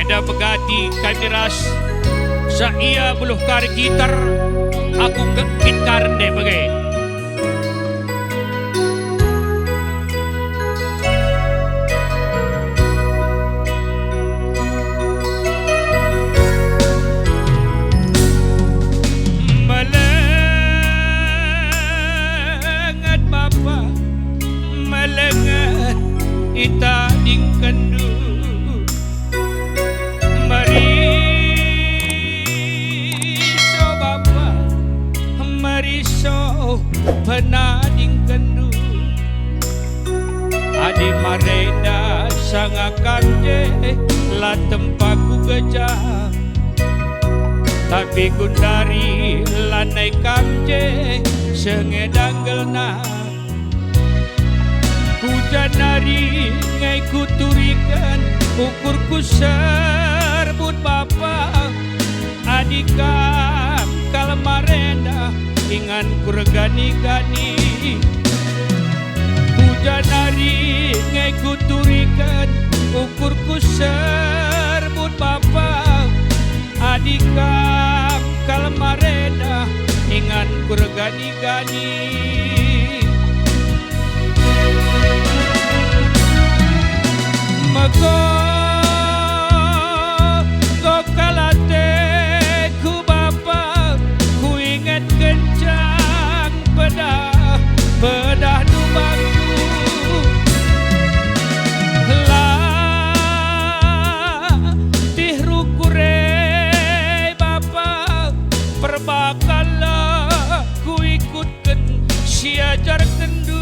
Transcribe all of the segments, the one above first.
Eda pegati kami ras sa iya buluh kar gitar aku ke gitar deh bagai melengat bapa melengat ita dingkendu mariso bapa mariso penading kendu adi mareda sangakan je la tempaku gejah tapi gundari lanai kamje sengedanggelna hujan hari ngai kuturikan ukurku serbut bapa adikam kalmarenda ingan kurgani-gani hujan hari ngai kuturikan ukurku serbut bapa adikam kalmarenda ingan kurgani-gani Mego kalate ku bapa ku ingat kencang pedah nubaku latih rukure bapa perbakalah ku ikutkan siajar kendu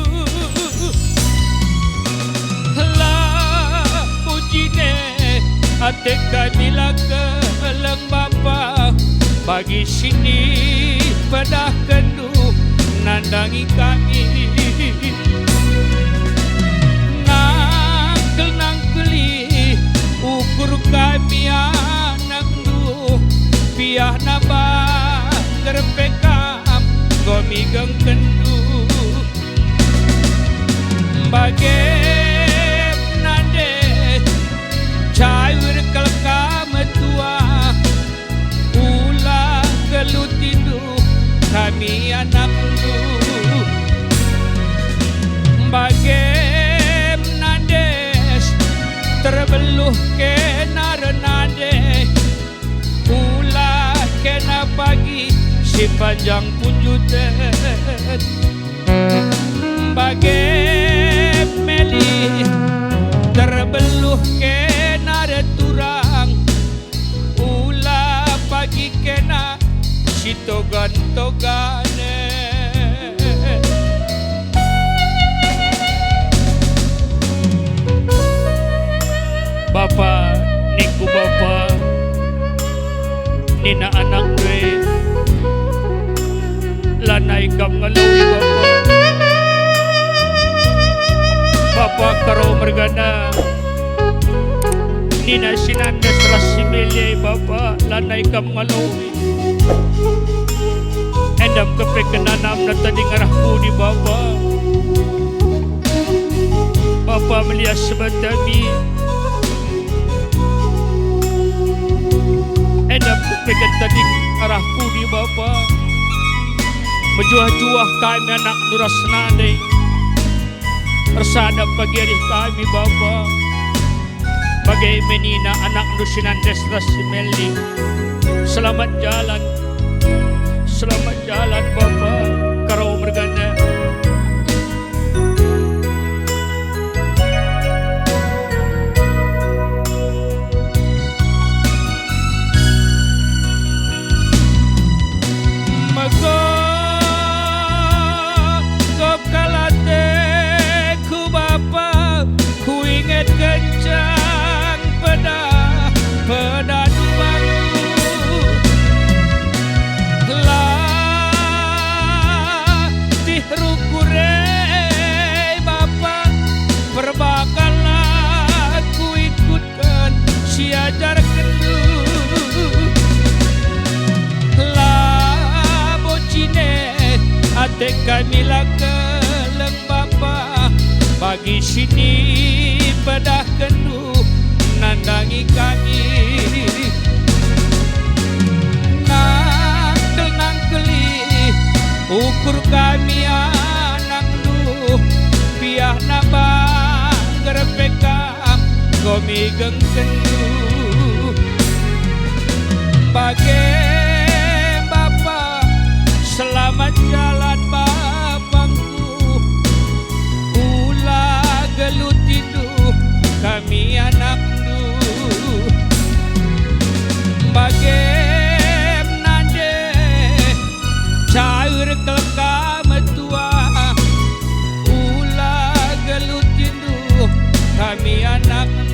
ate kami keleng bapa bagi sini pedah kendu nandangi kami nangkeli ukur kami anak du piah nabah terpekam gomi geng kendu bagai cair kelkam tua ulah kelutindu kami anak du bagem nades terbeluh kena renade ulah kena pagi si panjang punjutet bagem meli terbeluh kena turang ulah pagi kena si togan-togane Bapa niku bapa nina anak dwe lanai kam ngalawi bapa karo mergana nina sinanda serasi mele bapa lanai kam ngalawi endam kepekenanam na tadi ngarahku di bapa bapa melihat sebatami endam kepeken tadi arahku di bapa menjuah-juah kami anak nurasnade tersadap pagi hari kami bapa bagai menina anak nusinandes rasimeli selamat jalan bapa karo mergana Mego kalate ku bapa ku ingat kencang pedah duaku latih rukure bapa perbakalah ku ikutkan siajar kendu la bocine ate kami keleng bapa bagi sini pedah kendu nandangi kami komigeng kendu bagai Bapa selamat jalan bapangku ulah gelut tidu kami anak du bagai nande cair kelkam tua ulah gelut tidu kami anak du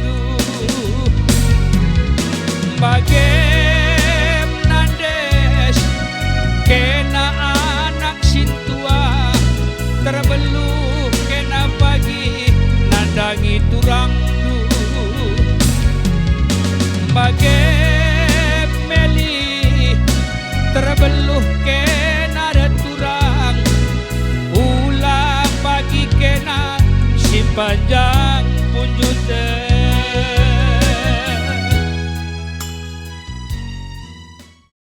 bagai kena anak sintua terbeluh kena pagi nandangi turang du bagai meli terbeluh kena ada turang ulah pagi kena simpan